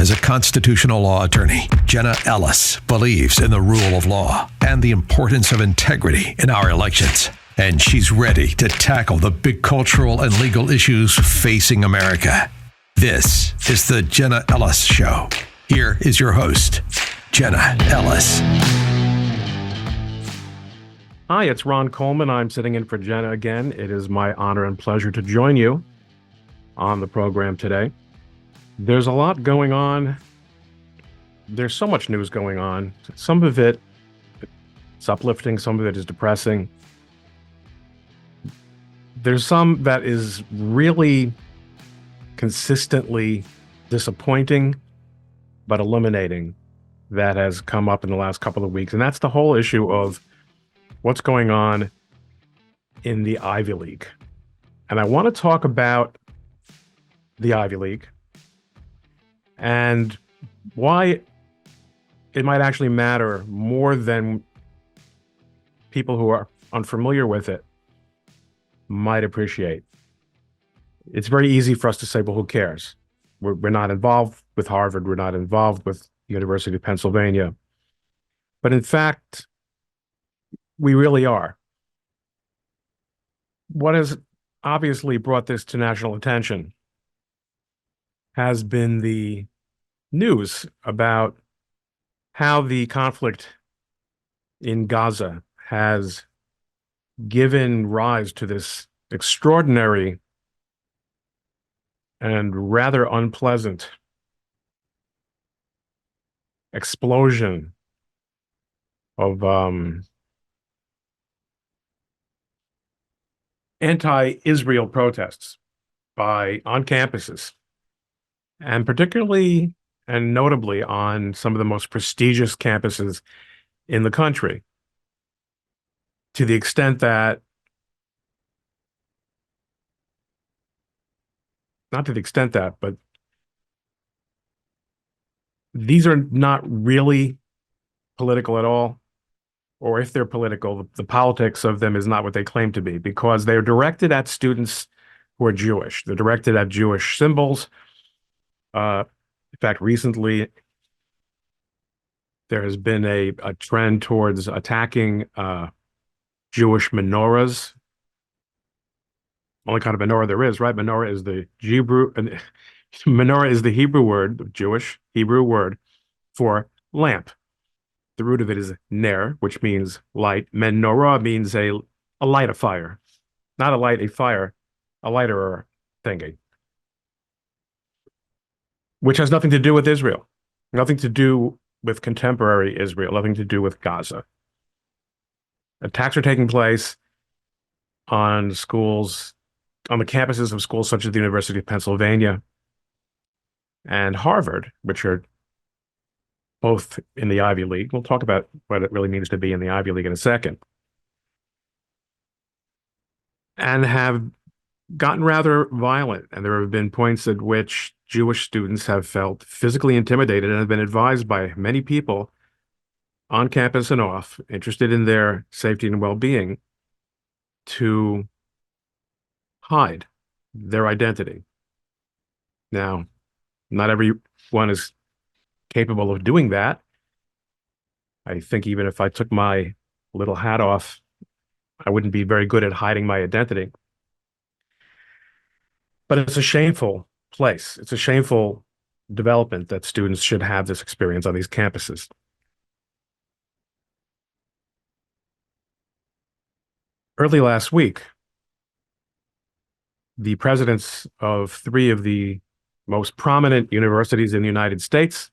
As a constitutional law attorney, Jenna Ellis believes in the rule of law and the importance of integrity in our elections. And she's ready to tackle the big cultural and legal issues facing America. This is the Jenna Ellis Show. Here is your host, Jenna Ellis. Hi, it's Ron Coleman. I'm sitting in for Jenna again. It is my honor and pleasure to join you on the program today. There's a lot going on. There's so much news going on. Some of it is uplifting, some of it is depressing. There's some that is really consistently disappointing, but illuminating, that has come up in the last couple of weeks. And that's the whole issue of what's going on in the Ivy League. And I want to talk about the Ivy League and why it might actually matter more than people who are unfamiliar with it might appreciate. It's very easy for us to say, well, who cares? We're not involved with Harvard. We're not involved with the University of Pennsylvania. But in fact, we really are. What has obviously brought this to national attention has been the news about how the conflict in Gaza has given rise to this extraordinary and rather unpleasant explosion of anti-Israel protests on campuses, and particularly and notably on some of the most prestigious campuses in the country, to the extent that, not to the extent that, but these are not really political at all. Or if they're political, the politics of them is not what they claim to be, because they're directed at students who are Jewish. They're directed at Jewish symbols. In fact, recently, there has been a trend towards attacking Jewish menorahs. Only kind of menorah there is, right? Menorah is the menorah is the Hebrew word, the Jewish Hebrew word for lamp. The root of it is ner, which means light. Menorah means a light, a fire. Not a light, a fire, a lighter or thingy. Which has nothing to do with Israel, nothing to do with contemporary Israel, nothing to do with Gaza. Attacks are taking place on schools, on the campuses of schools such as the University of Pennsylvania and Harvard, which are both in the Ivy League. We'll talk about what it really means to be in the Ivy League in a second. And have gotten rather violent. And there have been points at which Jewish students have felt physically intimidated and have been advised by many people on campus and off, interested in their safety and well-being, to hide their identity. Now, not everyone is capable of doing that. I think even if I took my little hat off, I wouldn't be very good at hiding my identity. But it's a shameful place. It's a shameful development that students should have this experience on these campuses. Early last week, the presidents of three of the most prominent universities in the United States,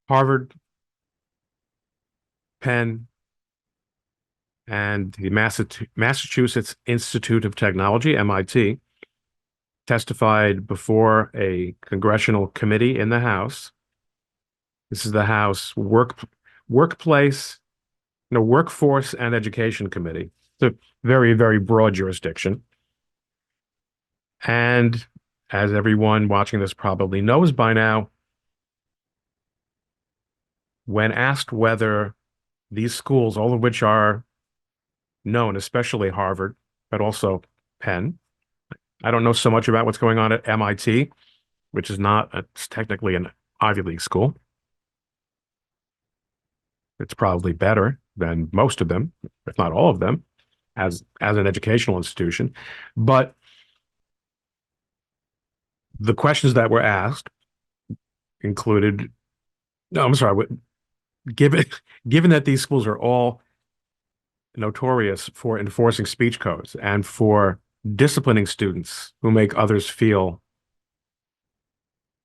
Harvard, Penn, and the Massachusetts Institute of Technology, MIT, testified before a congressional committee in the House. This is the House Workforce and Education Committee. It's a very, very broad jurisdiction. And as everyone watching this probably knows by now, when asked whether these schools, all of which are known, especially Harvard, but also Penn. I don't know so much about what's going on at MIT, which is not, it's technically an Ivy League school. It's probably better than most of them, if not all of them, as an educational institution. But the questions that were asked included, no, I'm sorry, given given that these schools are all notorious for enforcing speech codes and for disciplining students who make others feel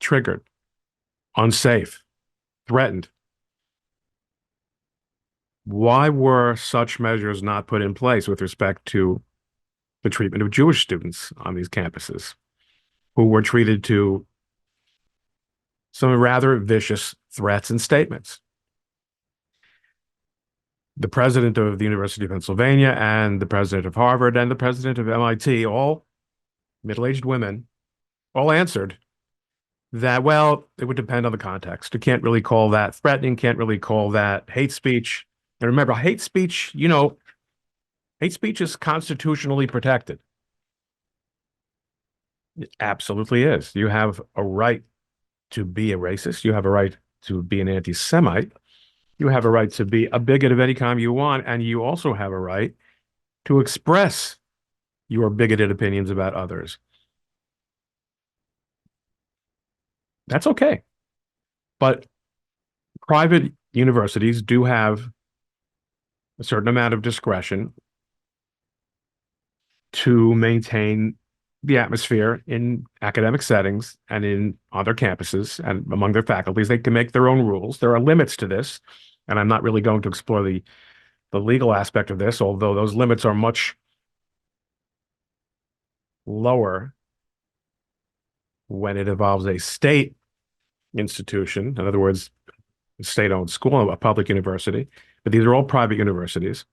triggered, unsafe, threatened, why were such measures not put in place with respect to the treatment of Jewish students on these campuses who were treated to some rather vicious threats and statements? The president of the University of Pennsylvania and the president of Harvard and the president of MIT, all middle-aged women, all answered that, well, it would depend on the context. You can't really call that threatening, can't really call that hate speech. And remember, hate speech, hate speech is constitutionally protected. It absolutely is. You have a right to be a racist. You have a right to be an anti-Semite. You have a right to be a bigot of any kind you want. And you also have a right to express your bigoted opinions about others. That's okay. But private universities do have a certain amount of discretion to maintain the atmosphere in academic settings and in other campuses and among their faculties. They can make their own rules. There are limits to this, and I'm not really going to explore the legal aspect of this, although those limits are much lower when it involves a state institution. In other words, a state-owned school, a public university. But these are all private universities,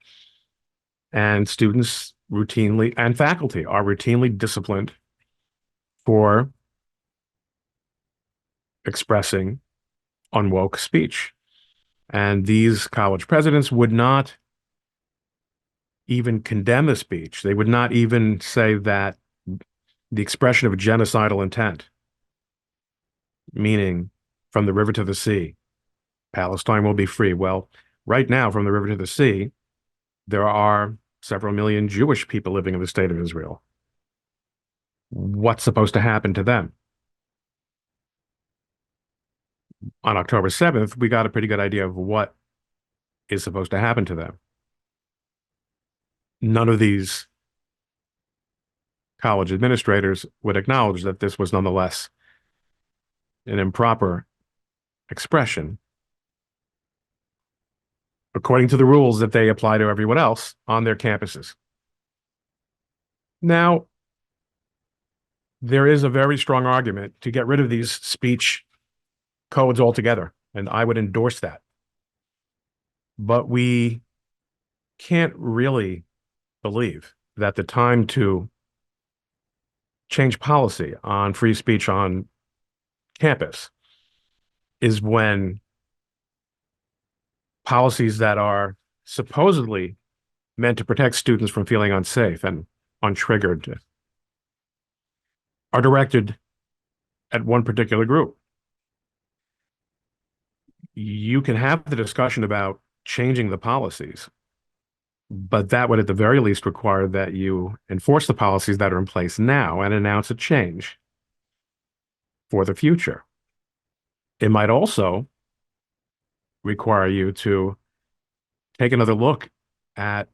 and students routinely and faculty are routinely disciplined for expressing unwoke speech. And these college presidents would not even condemn the speech. They would not even say that the expression of a genocidal intent, meaning from the river to the sea, Palestine will be free. Well, right now, from the river to the sea, there are several million Jewish people living in the state of Israel. What's supposed to happen to them? On October 7th, we got a pretty good idea of what is supposed to happen to them. None of these college administrators would acknowledge that this was nonetheless an improper expression according to the rules that they apply to everyone else on their campuses. Now, there is a very strong argument to get rid of these speech codes altogether, and I would endorse that. But we can't really believe that the time to change policy on free speech on campus is when policies that are supposedly meant to protect students from feeling unsafe and untriggered are directed at one particular group. You can have the discussion about changing the policies, but that would at the very least require that you enforce the policies that are in place now and announce a change for the future. It might also require you to take another look at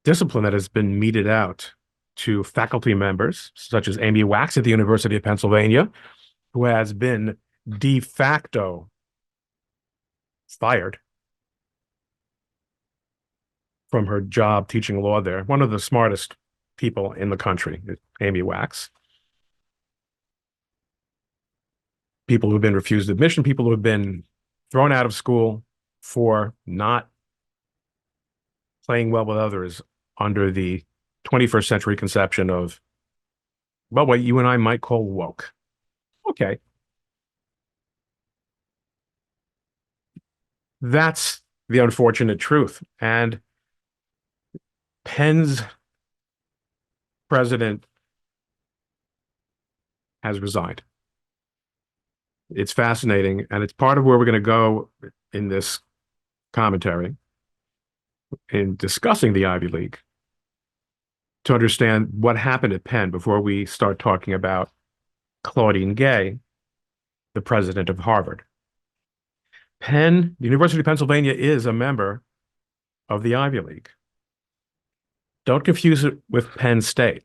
discipline that has been meted out to faculty members, such as Amy Wax at the University of Pennsylvania, who has been de facto fired from her job teaching law there. One of the smartest people in the country, Amy Wax. People who have been refused admission, people who have been thrown out of school for not playing well with others under the 21st century conception of, well, what you and I might call woke. Okay. That's the unfortunate truth. And Penn's president has resigned. It's fascinating, and it's part of where we're going to go in this commentary in discussing the Ivy League to understand what happened at Penn before we start talking about Claudine Gay, the president of Harvard. Penn, the University of Pennsylvania, is a member of the Ivy League. Don't confuse it with Penn State,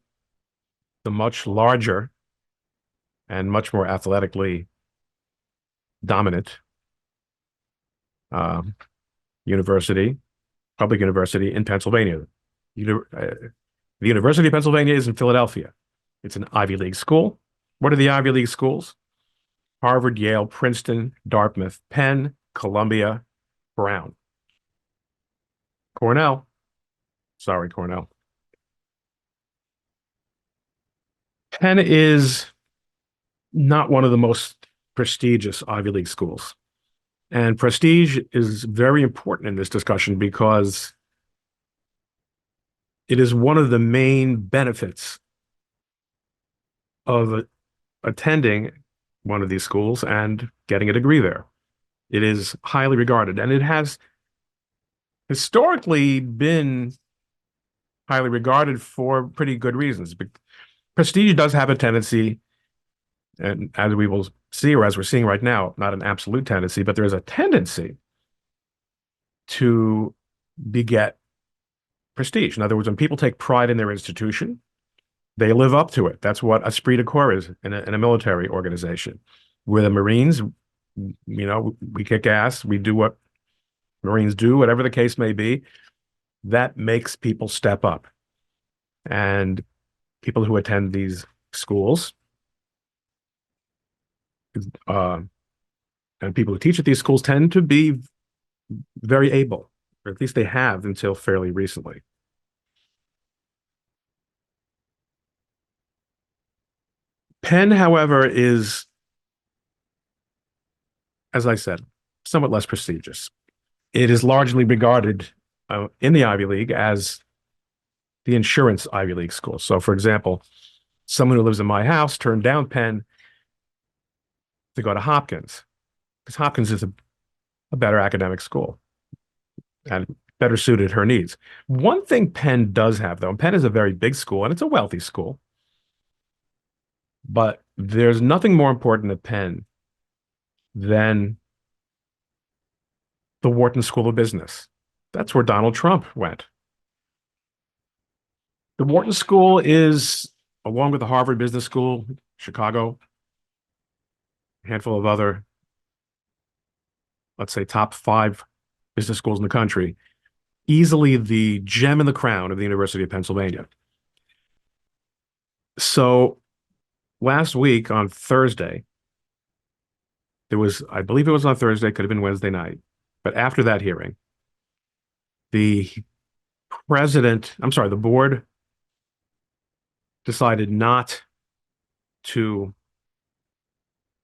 the much larger and much more athletically dominant um, university, public university in Pennsylvania. The University of Pennsylvania is in Philadelphia. It's an Ivy League school. What are the Ivy League schools? Harvard, Yale, Princeton, Dartmouth, Penn, Columbia, Brown. Cornell. Sorry, Cornell. Penn is not one of the most prestigious Ivy League schools. And prestige is very important in this discussion because it is one of the main benefits of attending one of these schools and getting a degree there. It is highly regarded, and it has historically been highly regarded for pretty good reasons. Prestige does have a tendency, and as we will see, or as we're seeing right now, not an absolute tendency, but there is a tendency to beget prestige. In other words, when people take pride in their institution, they live up to it. That's what esprit de corps is in a military organization. We're the Marines, we kick ass, we do what Marines do, whatever the case may be. That makes people step up. And people who attend these schools and people who teach at these schools tend to be very able, or at least they have until fairly recently. Penn, however, is, as I said, somewhat less prestigious. It is largely regarded in the Ivy League as the insurance Ivy League school. So, for example, someone who lives in my house turned down Penn to go to Hopkins because Hopkins is a better academic school and better suited her needs. One thing Penn does have, though, and Penn is a very big school and it's a wealthy school, but there's nothing more important at Penn than the Wharton School of Business. That's where Donald Trump went. The Wharton School is, along with the Harvard Business School, Chicago, a handful of other, let's say, top 5 business schools in the country, easily the gem in the crown of the University of Pennsylvania. So last week on Thursday, I believe it was on Thursday, could have been Wednesday night, but after that hearing, the board decided not to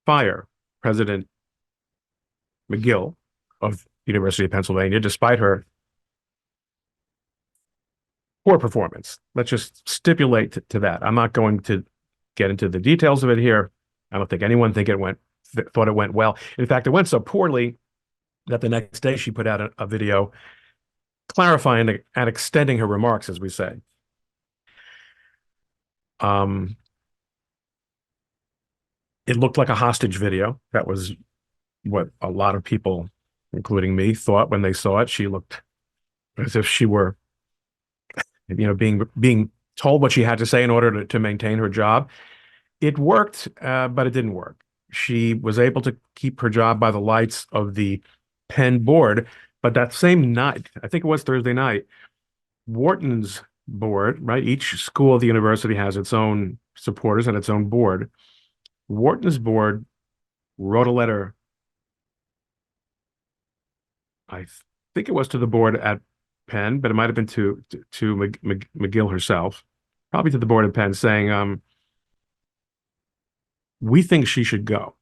fire President McGill of the University of Pennsylvania, despite her poor performance. Let's just stipulate to that. I'm not going to get into the details of it here. I don't think anyone thought it went well. In fact, it went so poorly that the next day she put out a video clarifying and extending her remarks, as we say. It looked like a hostage video. That was what a lot of people, including me, thought when they saw it. She looked as if she were, being told what she had to say in order to maintain her job. It worked, but it didn't work. She was able to keep her job by the lights of the Penn board, but that same night, I think it was Thursday night, Wharton's board, right? Each school of the university has its own supporters and its own board. Wharton's board wrote a letter, I think it was to the board at Penn, but it might have been to McGill herself, probably to the board at Penn, saying, we think she should go.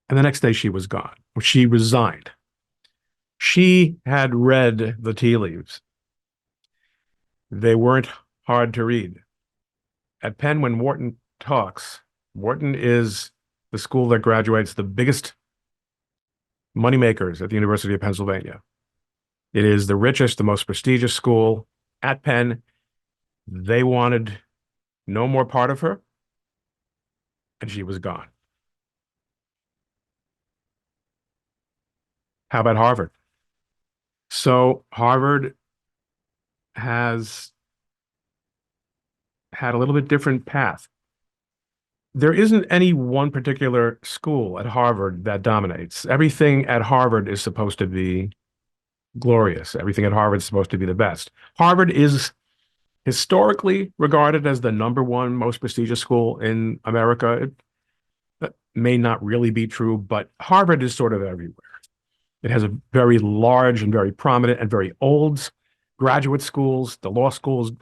And the next day she was gone. She resigned. She had read the tea leaves. They weren't hard to read. At Penn, when Wharton talks, Wharton is the school that graduates the biggest moneymakers at the University of Pennsylvania. It is the richest, the most prestigious school at Penn. They wanted no more part of her, and she was gone. How about Harvard? So Harvard has had a little bit different path. There isn't any one particular school at Harvard that dominates. Everything at Harvard is supposed to be glorious. Everything at Harvard is supposed to be the best. Harvard is historically regarded as the number one most prestigious school in America. That may not really be true, but Harvard is sort of everywhere. It has a very large and very prominent and very old graduate schools, the law schools,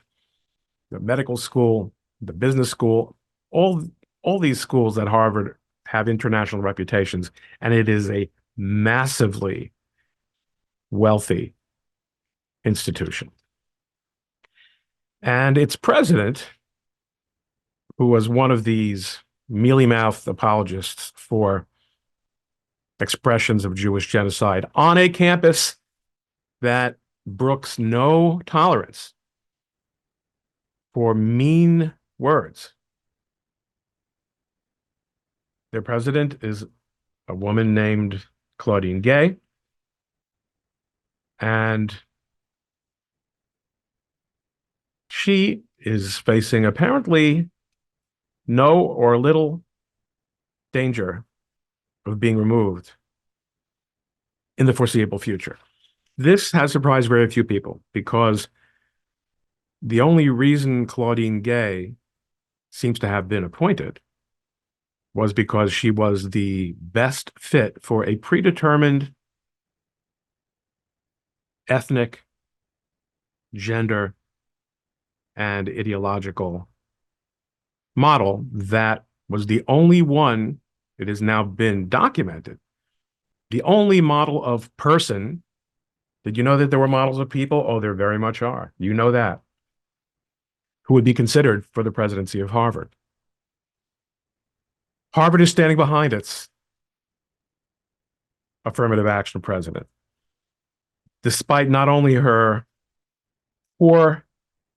the medical school, the business school, all all these schools at Harvard have international reputations, and it is a massively wealthy institution. And its president, who was one of these mealy-mouthed apologists for expressions of Jewish genocide on a campus that brooks no tolerance for mean words. Their president is a woman named Claudine Gay, and she is facing apparently no or little danger of being removed in the foreseeable future. This has surprised very few people because the only reason Claudine Gay seems to have been appointed was because she was the best fit for a predetermined ethnic, gender, and ideological model that was the only one, it has now been documented, the only model of person. Did you know that there were models of people? Oh, there very much are. You know that. Who would be considered for the presidency of Harvard. Harvard is standing behind its affirmative action president, despite not only her poor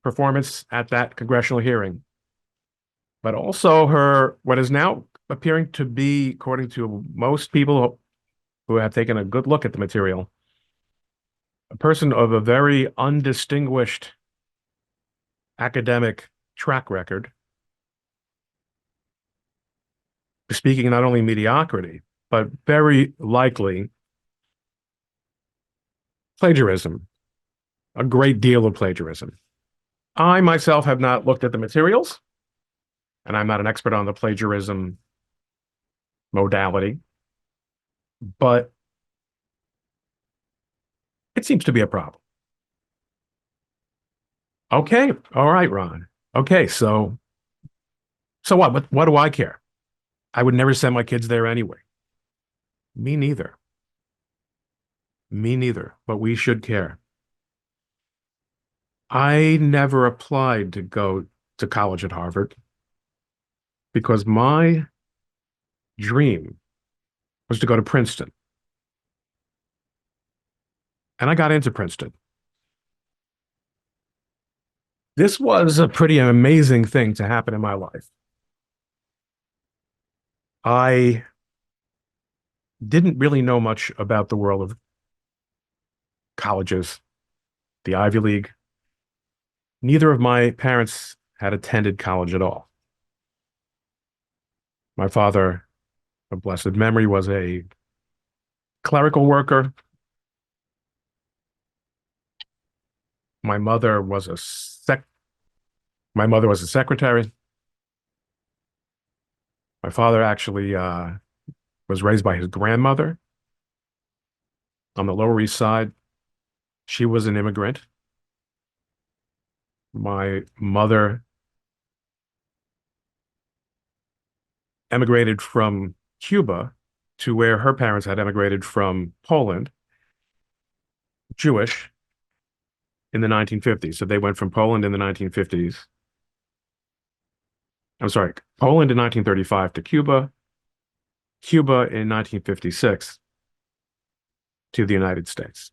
performance at that congressional hearing, but also her, what is now appearing to be, according to most people who have taken a good look at the material, a person of a very undistinguished academic track record, speaking not only mediocrity, but very likely plagiarism, a great deal of plagiarism. I myself have not looked at the materials, and I'm not an expert on the plagiarism modality, but it seems to be a problem. Okay, all right, Ron. Okay, so what? What do I care? I would never send my kids there anyway. Me neither. Me neither, but we should care. I never applied to go to college at Harvard because my dream was to go to Princeton. And I got into Princeton. This was a pretty amazing thing to happen in my life. I didn't really know much about the world of colleges, the Ivy League. Neither of my parents had attended college at all. My father, of blessed memory, was a clerical worker. My mother was a secretary. My father actually was raised by his grandmother on the Lower East Side. She was an immigrant. My mother emigrated from Cuba to where her parents had emigrated from Poland, Jewish, in the 1950s. So they went from Poland in the 1950s. I'm sorry, Poland in 1935 to Cuba Cuba in 1956 to the United States.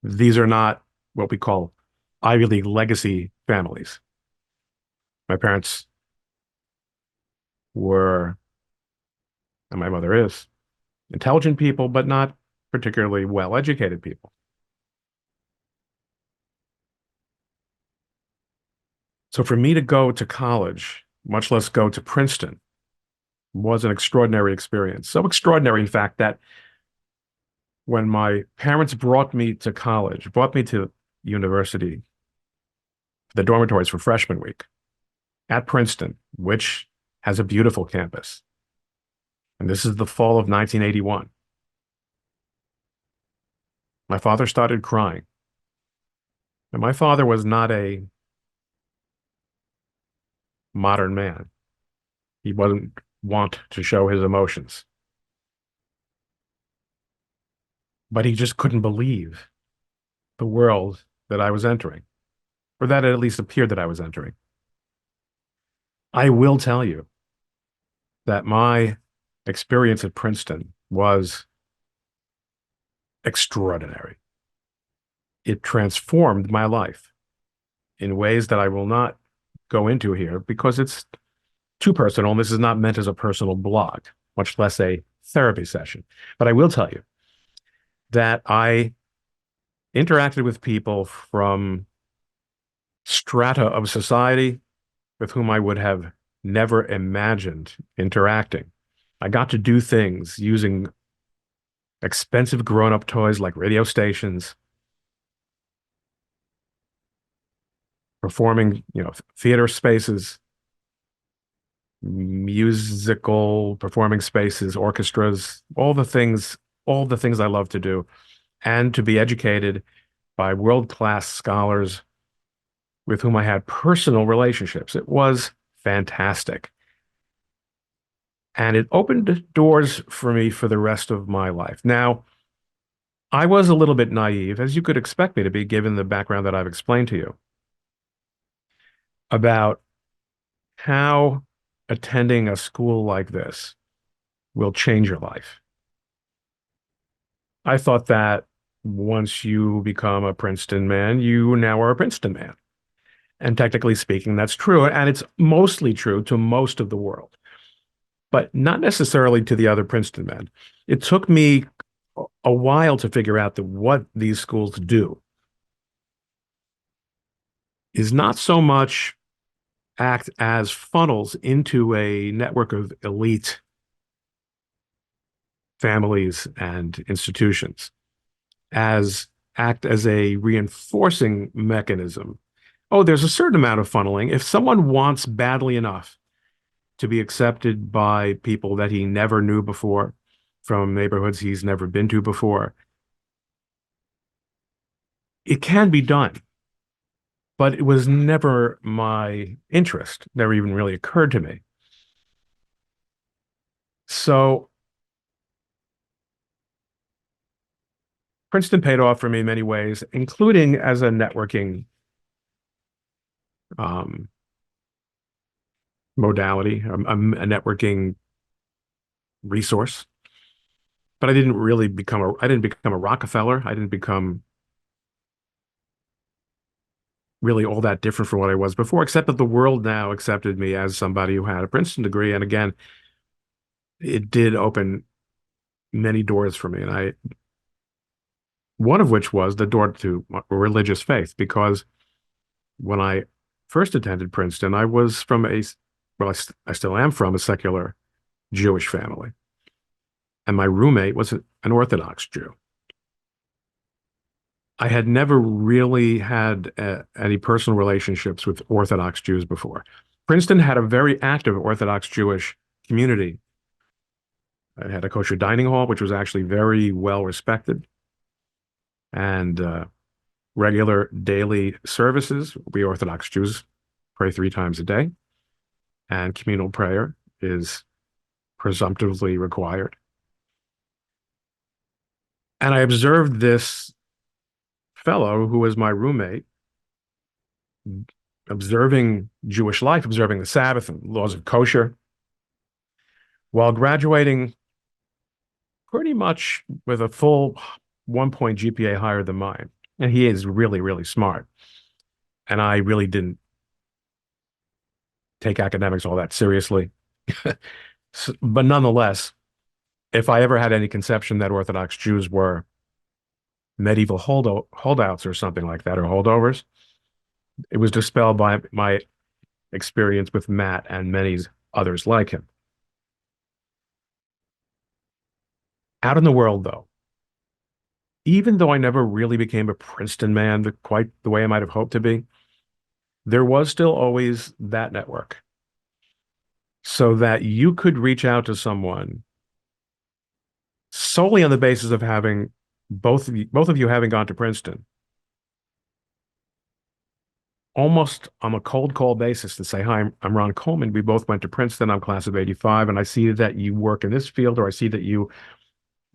These are not what we call Ivy League legacy families. My parents were, and my mother is, intelligent people, but not particularly well-educated people. So for me to go to college, much less go to Princeton, was an extraordinary experience. So extraordinary, in fact, that when my parents brought me to college, brought me to university, the dormitories for freshman week at Princeton, which has a beautiful campus. And this is the fall of 1981. My father started crying. And my father was not a modern man. He wasn't wont to show his emotions. But he just couldn't believe the world that I was entering, or that it at least appeared that I was entering. I will tell you that my experience at Princeton was extraordinary. It transformed my life in ways that I will not go into here because it's too personal, and this is not meant as a personal blog, much less a therapy session. But I will tell you that I interacted with people from strata of society with whom I would have never imagined interacting. I got to do things using expensive grown-up toys like radio stations, performing, theater spaces, musical performing spaces, orchestras, all the things I love to do, and to be educated by world-class scholars with whom I had personal relationships. It was fantastic. And it opened doors for me for the rest of my life. Now, I was a little bit naive, as you could expect me to be, given the background that I've explained to you, about how attending a school like this will change your life. I thought that once you become a Princeton man, you now are a Princeton man. And technically speaking, that's true. And it's mostly true to most of the world, but not necessarily to the other Princeton men. It took me a while to figure out that what these schools do is not so much act as funnels into a network of elite families and institutions, as act as a reinforcing mechanism. Oh, there's a certain amount of funneling. If someone wants badly enough to be accepted by people that he never knew before, from neighborhoods he's never been to before, it can be done. But it was never my interest, never even really occurred to me. So Princeton paid off for me in many ways, including as a networking um, modality, a networking resource. But I didn't become a Rockefeller. I didn't become really all that different from what I was before, except that the world now accepted me as somebody who had a Princeton degree. And again, it did open many doors for me. And one of which was the door to religious faith, because when I first attended Princeton, I was from I still am from a secular Jewish family. And my roommate was an Orthodox Jew. I had never really had any personal relationships with Orthodox Jews before. Princeton had a very active Orthodox Jewish community. It had a kosher dining hall, which was actually very well respected, and regular daily services. We Orthodox Jews pray 3 times a day, and communal prayer is presumptively required. And I observed this fellow who was my roommate, observing Jewish life, observing the Sabbath and laws of kosher, while graduating pretty much with a full 1 point GPA higher than mine. And he is really, really smart. And I really didn't take academics all that seriously. But nonetheless, if I ever had any conception that Orthodox Jews were medieval holdouts or something like that, or holdovers, it was dispelled by my experience with Matt and many others like him. Out in the world, though, even though I never really became a Princeton man quite the way I might have hoped to be, there was still always that network so that you could reach out to someone solely on the basis of having both of you having gone to Princeton, almost on a cold call basis to say, hi, I'm Ron Coleman. We both went to Princeton. I'm class of 85, and I see that you work in this field, or I see that you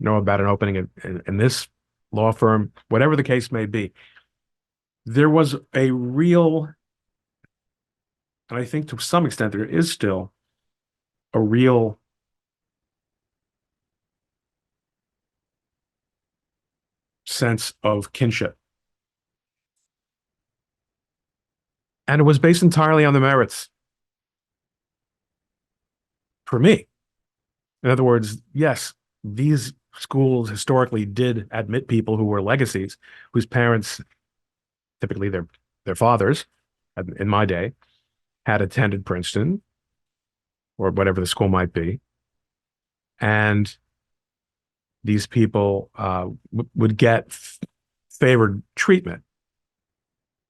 know about an opening in this law firm, whatever the case may be. There was a real, and I think to some extent there is still a real sense of kinship. And it was based entirely on the merits for me. In other words, yes, these schools historically did admit people who were legacies, whose parents, typically their fathers, in my day, had attended Princeton or whatever the school might be. And these people would get favored treatment.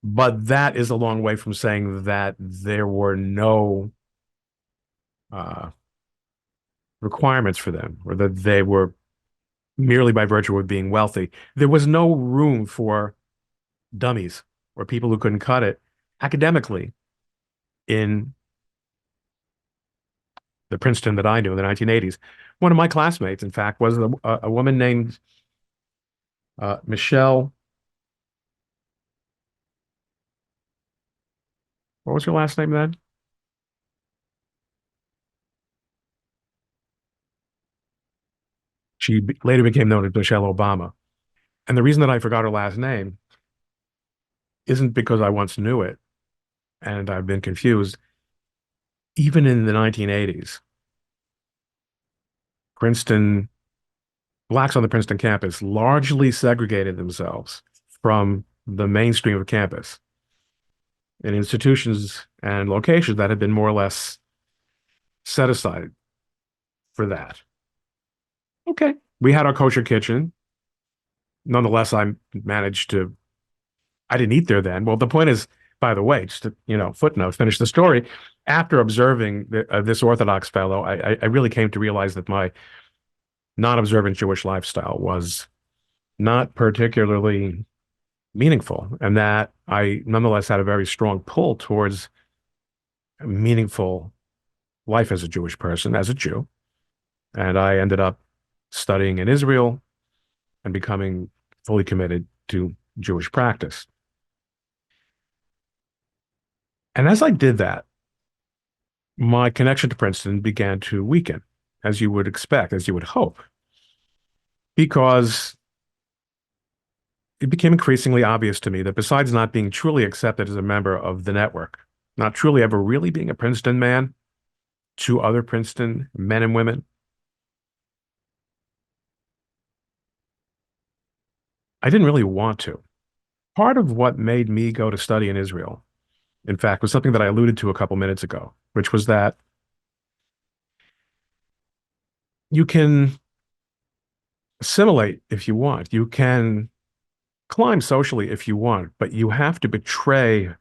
But that is a long way from saying that there were no uh, requirements for them, or that they were merely by virtue of being wealthy. There was no room for dummies or people who couldn't cut it academically in the Princeton that I knew in the 1980s. One of my classmates, in fact, was a woman named Michelle. What was her last name then? She later became known as Michelle Obama. And the reason that I forgot her last name isn't because I once knew it and I've been confused. Even in the 1980s, Princeton, blacks on the Princeton campus largely segregated themselves from the mainstream of campus in institutions and locations that had been more or less set aside for that. Okay. We had our kosher kitchen. Nonetheless, I didn't eat there then. Well, the point is, by the way, just to, footnote, finish the story. After observing this Orthodox fellow, I really came to realize that my non-observant Jewish lifestyle was not particularly meaningful, and that I nonetheless had a very strong pull towards a meaningful life as a Jewish person, as a Jew. And I ended up studying in Israel and becoming fully committed to Jewish practice. And as I did that, my connection to Princeton began to weaken, as you would expect, as you would hope, because it became increasingly obvious to me that besides not being truly accepted as a member of the network, not truly ever really being a Princeton man to other Princeton men and women, I didn't really want to. Part of what made me go to study in Israel, in fact, was something that I alluded to a couple minutes ago, which was that you can assimilate if you want. You can climb socially if you want, but you have to betray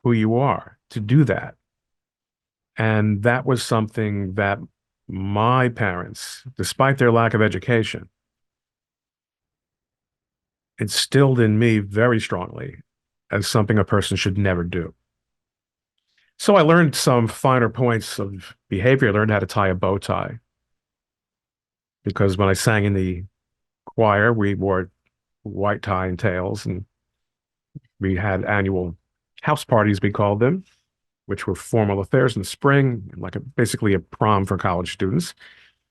who you are to do that. And that was something that my parents, despite their lack of education, instilled in me very strongly as something a person should never do. So I learned some finer points of behavior. I learned how to tie a bow tie because when I sang in the choir, we wore white tie and tails, and we had annual house parties, we called them. which were formal affairs in the spring, like basically a prom for college students.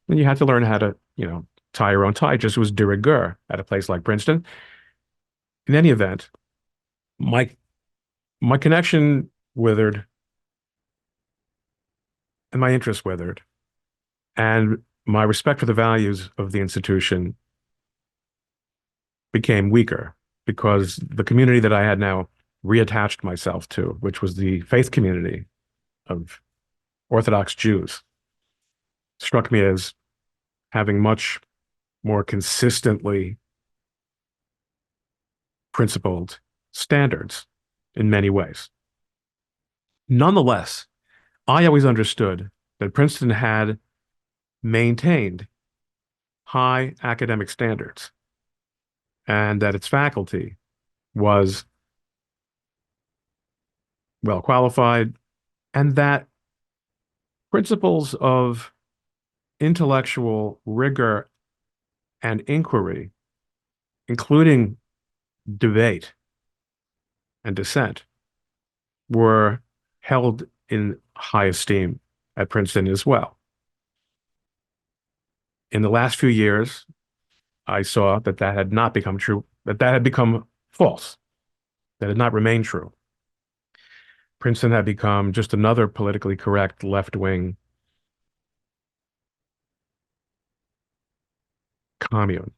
And you had to learn how to, tie your own tie. It just was de rigueur at a place like Princeton. In any event, my my connection withered and my interest withered, and my respect for the values of the institution became weaker because the community that I had now reattached myself to, which was the faith community of Orthodox Jews, struck me as having much more consistently principled standards in many ways. Nonetheless, I always understood that Princeton had maintained high academic standards and that its faculty was well qualified, and that principles of intellectual rigor and inquiry, including debate and dissent, were held in high esteem at Princeton as well. In the last few years, I saw that that had not become true, that had become false, that had not remained true. Princeton had become just another politically correct left-wing commune.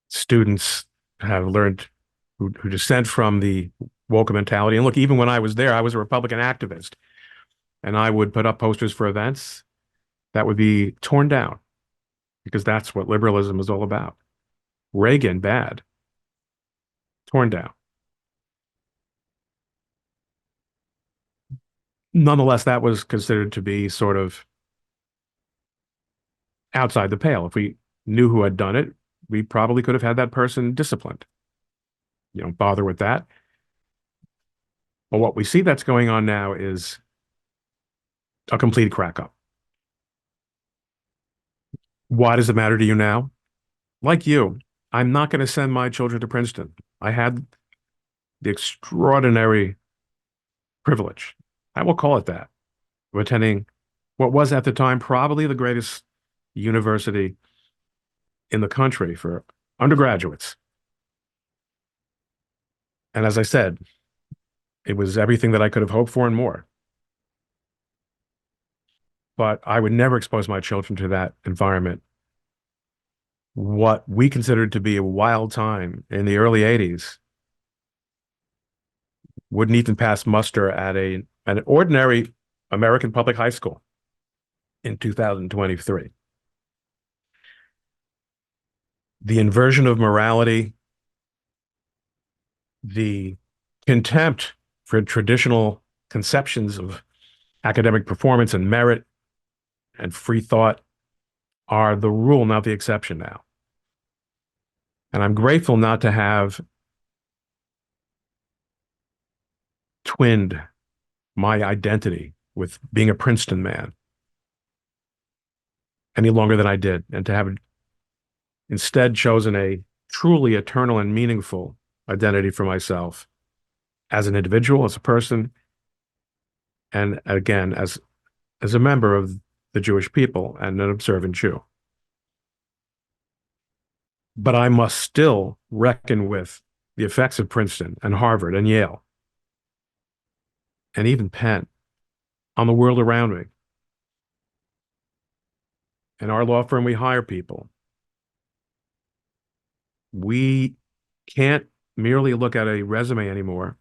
Students have learned who dissent from the woke mentality. And look, even when I was there, I was a Republican activist, and I would put up posters for events that would be torn down because that's what liberalism is all about. Reagan, bad, torn down. Nonetheless, that was considered to be sort of outside the pale. If we knew who had done it, we probably could have had that person disciplined. You don't bother with that. But what we see that's going on now is a complete crack up. Why does it matter to you now? Like you, I'm not going to send my children to Princeton. I had the extraordinary privilege, I will call it that, of attending what was at the time probably the greatest university in the country for undergraduates. And as I said, it was everything that I could have hoped for and more. But I would never expose my children to that environment. What we considered to be a wild time in the early 80s wouldn't even pass muster at an ordinary American public high school in 2023. The inversion of morality, the contempt for traditional conceptions of academic performance and merit and free thought are the rule, not the exception now. And I'm grateful not to have twinned my identity with being a Princeton man any longer than I did, and to have instead chosen a truly eternal and meaningful identity for myself as an individual, as a person, and again, as a member of the Jewish people and an observant Jew. But I must still reckon with the effects of Princeton and Harvard and Yale and even Penn on the world around me. In our law firm, we hire people. We can't merely look at a resume anymore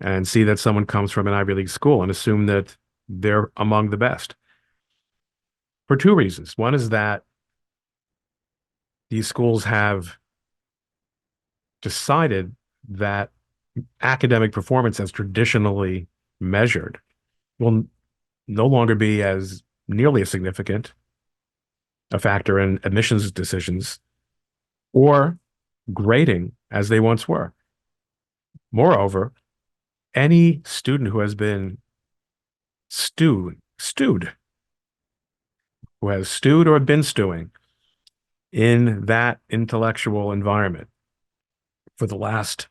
and see that someone comes from an Ivy League school and assume that they're among the best. For two reasons. One is that these schools have decided that academic performance as traditionally measured will no longer be as nearly as significant a factor in admissions decisions or grading as they once were. Moreover, any student who has been stewed, who has stewed or been stewing in that intellectual environment for the last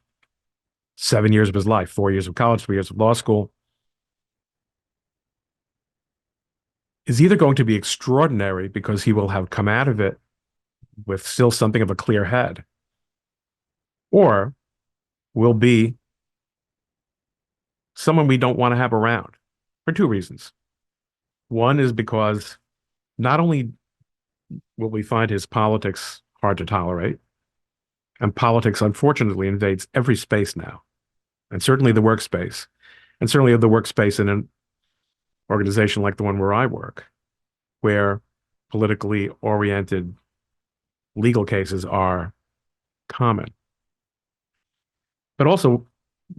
7 years of his life, 4 years of college, 3 years of law school, is either going to be extraordinary because he will have come out of it with still something of a clear head, or will be someone we don't want to have around for two reasons. One is because not only will we find his politics hard to tolerate, and politics unfortunately invades every space now, and certainly the workspace, and certainly the workspace in an organization like the one where I work, where politically oriented legal cases are common. But also,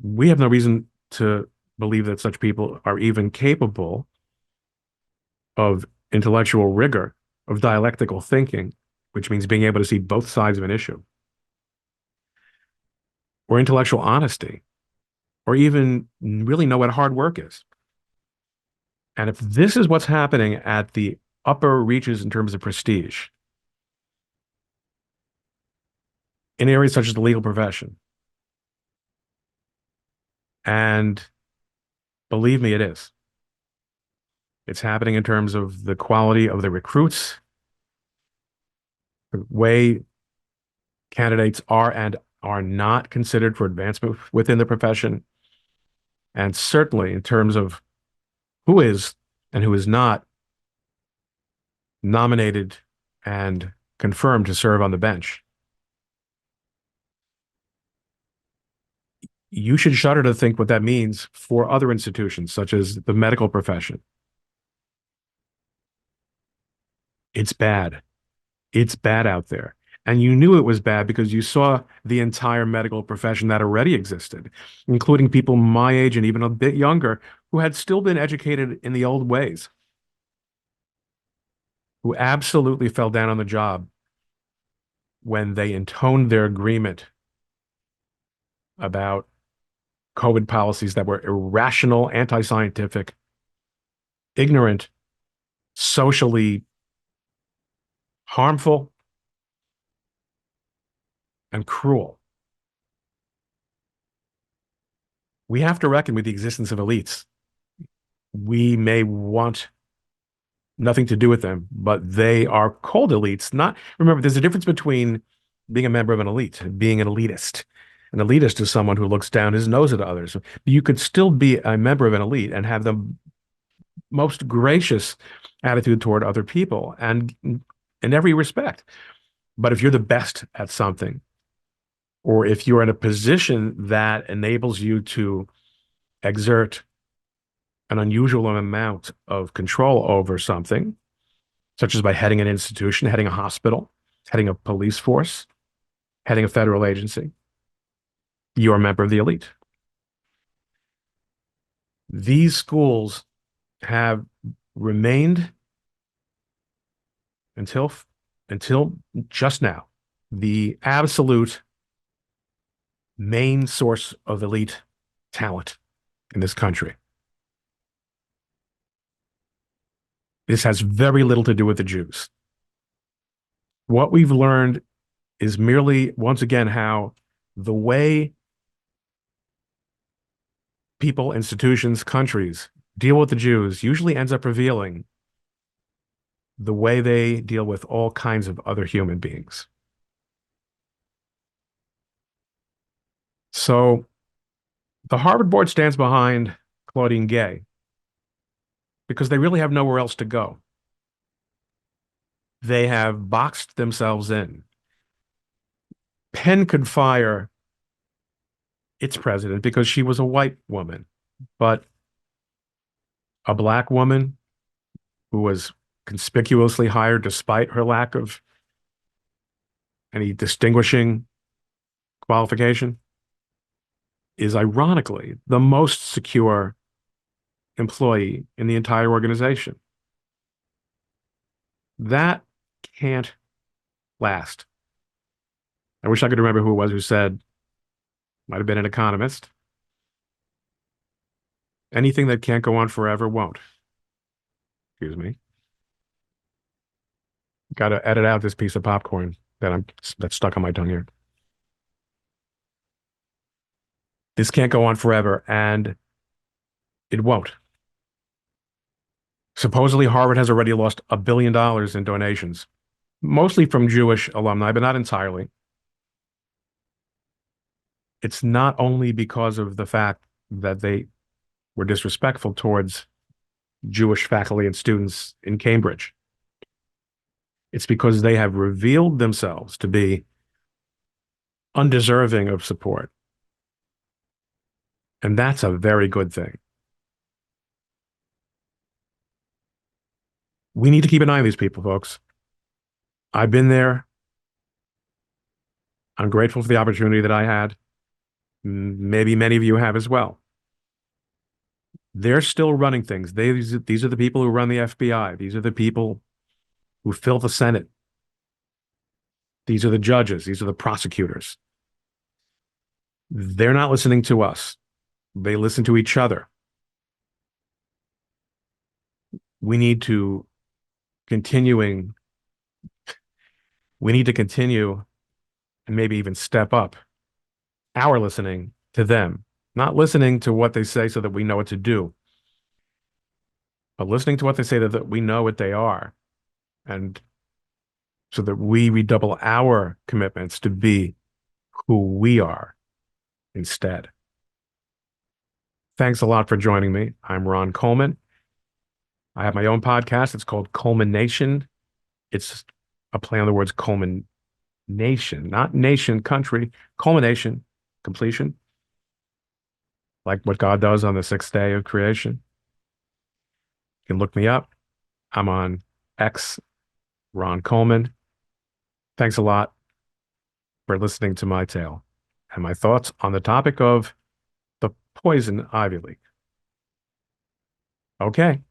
we have no reason to believe that such people are even capable of intellectual rigor, of dialectical thinking, which means being able to see both sides of an issue, or intellectual honesty, or even really know what hard work is. And if this is what's happening at the upper reaches in terms of prestige, in areas such as the legal profession, and believe me, it is. It's happening in terms of the quality of the recruits, the way candidates are and are not considered for advancement within the profession, and certainly in terms of who is and who is not nominated and confirmed to serve on the bench. You should shudder to think what that means for other institutions, such as the medical profession. It's bad. It's bad out there. And you knew it was bad because you saw the entire medical profession that already existed, including people my age and even a bit younger who had still been educated in the old ways, who absolutely fell down on the job when they intoned their agreement about COVID policies that were irrational, anti-scientific, ignorant, socially harmful, and cruel. We have to reckon with the existence of elites. We may want nothing to do with them, but they are called elites. Not remember, there's a difference between being a member of an elite and being an elitist. An elitist is someone who looks down his nose at others. You could still be a member of an elite and have the most gracious attitude toward other people and in every respect. But if you're the best at something, or if you're in a position that enables you to exert an unusual amount of control over something, such as by heading an institution, heading a hospital, heading a police force, heading a federal agency, you're a member of the elite. These schools have remained until just now the absolute main source of elite talent in this country. This has very little to do with the Jews. What we've learned is merely, once again, how the way people, institutions, countries deal with the Jews usually ends up revealing the way they deal with all kinds of other human beings. So the Harvard board stands behind Claudine Gay because they really have nowhere else to go. They have boxed themselves in. Penn could fire its president because she was a white woman, but a black woman who was conspicuously hired despite her lack of any distinguishing qualification is ironically the most secure employee in the entire organization. That can't last. I wish I could remember who it was who said, might have been an economist, anything that can't go on forever won't. Excuse me. Got to edit out this piece of popcorn that's stuck on my tongue here. This can't go on forever, and it won't. Supposedly, Harvard has already lost $1 billion in donations, mostly from Jewish alumni, but not entirely. It's not only because of the fact that they were disrespectful towards Jewish faculty and students in Cambridge. It's because they have revealed themselves to be undeserving of support. And that's a very good thing. We need to keep an eye on these people, folks. I've been there. I'm grateful for the opportunity that I had. Maybe many of you have as well. They're still running things. These are the people who run the FBI. These are the people who fill the Senate. These are the judges. These are the prosecutors. They're not listening to us. They listen to each other. We need to continue and maybe even step up our listening to them, not listening to what they say so that we know what to do, but listening to what they say that we know what they are, and so that we redouble our commitments to be who we are instead. Thanks a lot for joining me. I'm Ron Coleman. I have my own podcast. It's called Culmination. It's a play on the words Coleman Nation, not nation, country, culmination, completion, like what God does on the sixth day of creation. You can look me up. I'm on X, Ron Coleman. Thanks a lot for listening to my tale and my thoughts on the topic of the poison Ivy League. Okay.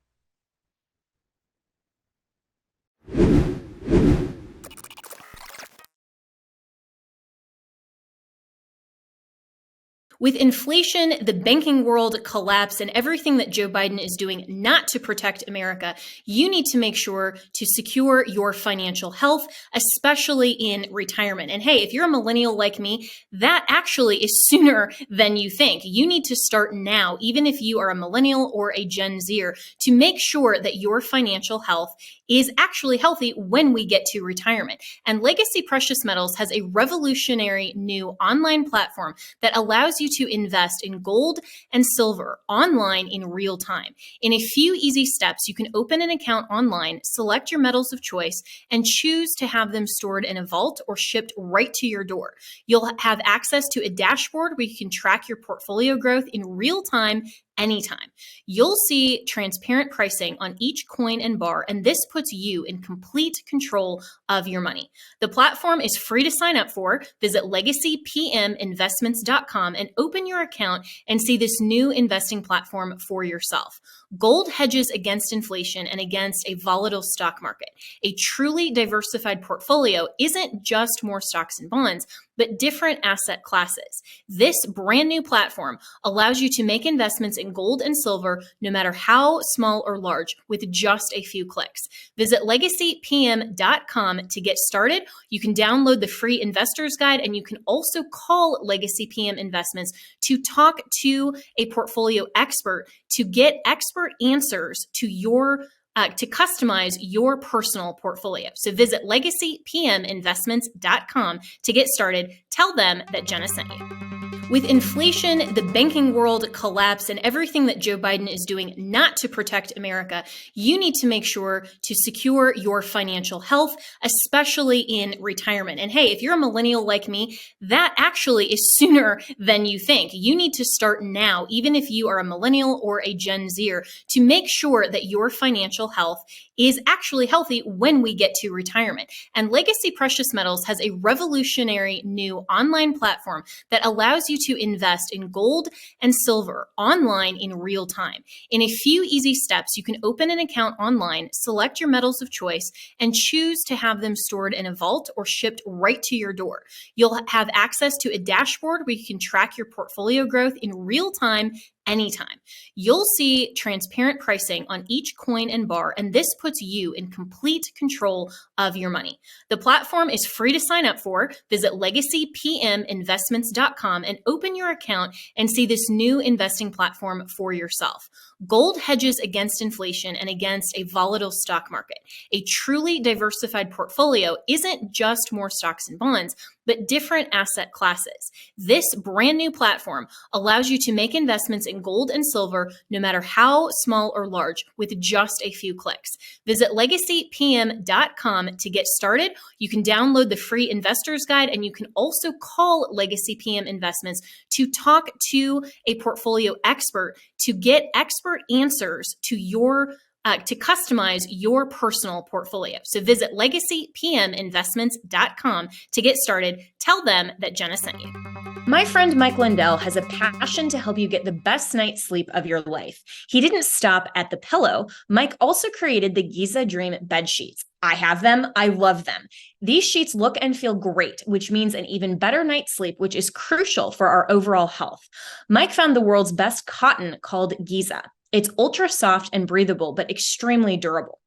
With inflation, the banking world collapse, and everything that Joe Biden is doing not to protect America, you need to make sure to secure your financial health, especially in retirement. And hey, if you're a millennial like me, that actually is sooner than you think. You need to start now, even if you are a millennial or a Gen Zer, to make sure that your financial health is actually healthy when we get to retirement. And Legacy Precious Metals has a revolutionary new online platform that allows you to invest in gold and silver online in real time. In a few easy steps, you can open an account online, select your metals of choice, and choose to have them stored in a vault or shipped right to your door. You'll have access to a dashboard where you can track your portfolio growth in real time anytime. You'll see transparent pricing on each coin and bar, and this puts you in complete control of your money. The platform is free to sign up for. Visit legacypminvestments.com and open your account and see this new investing platform for yourself. Gold hedges against inflation and against a volatile stock market. A truly diversified portfolio isn't just more stocks and bonds, but different asset classes. This brand new platform allows you to make investments in gold and silver, no matter how small or large, with just a few clicks. Visit legacypm.com to get started. You can download the free investor's guide, and you can also call Legacy PM Investments to talk to a portfolio expert to get expert answers to to customize your personal portfolio. So visit legacypminvestments.com to get started. Tell them that Jenna sent you. With inflation, the banking world collapse, and everything that Joe Biden is doing not to protect America, you need to make sure to secure your financial health, especially in retirement. And hey, if you're a millennial like me, that actually is sooner than you think. You need to start now, even if you are a millennial or a Gen Zer, to make sure that your financial health is actually healthy when we get to retirement. And Legacy Precious Metals has a revolutionary new online platform that allows you to invest in gold and silver online in real time. In a few easy steps, you can open an account online, select your metals of choice, and choose to have them stored in a vault or shipped right to your door. You'll have access to a dashboard where you can track your portfolio growth in real time anytime. You'll see transparent pricing on each coin and bar, and this puts you in complete control of your money. The platform is free to sign up for. Visit legacypminvestments.com and open your account and see this new investing platform for yourself. Gold hedges against inflation and against a volatile stock market. A truly diversified portfolio isn't just more stocks and bonds, but different asset classes. This brand new platform allows you to make investments in gold and silver, no matter how small or large, with just a few clicks. Visit legacypm.com to get started. You can download the free investor's guide, and you can also call Legacy PM Investments to talk to a portfolio expert to get expert answers to to customize your personal portfolio. So visit legacypminvestments.com to get started. Tell them that Jenna sent you. My friend Mike Lindell has a passion to help you get the best night's sleep of your life. He didn't stop at the pillow. Mike also created the Giza Dream bed sheets. I have them. I love them. These sheets look and feel great, which means an even better night's sleep, which is crucial for our overall health. Mike found the world's best cotton called Giza. It's ultra soft and breathable, but extremely durable.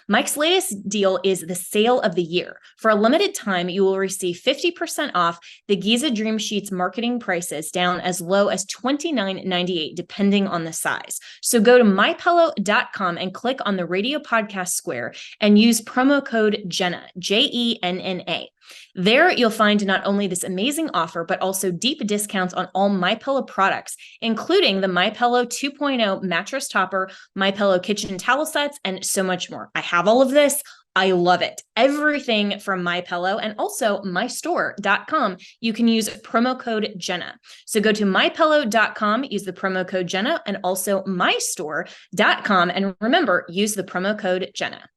Mike's latest deal is the sale of the year. For a limited time, you will receive 50% off the Giza Dream Sheets marketing prices down as low as $29.98, depending on the size. So go to mypillow.com and click on the radio podcast square and use promo code Jenna, Jenna. There, you'll find not only this amazing offer, but also deep discounts on all MyPillow products, including the MyPillow 2.0 mattress topper, MyPillow kitchen towel sets, and so much more. I have all of this. I love it. Everything from MyPillow and also mystore.com. You can use promo code Jenna. So go to mypillow.com, use the promo code Jenna, and also mystore.com. And remember, use the promo code Jenna.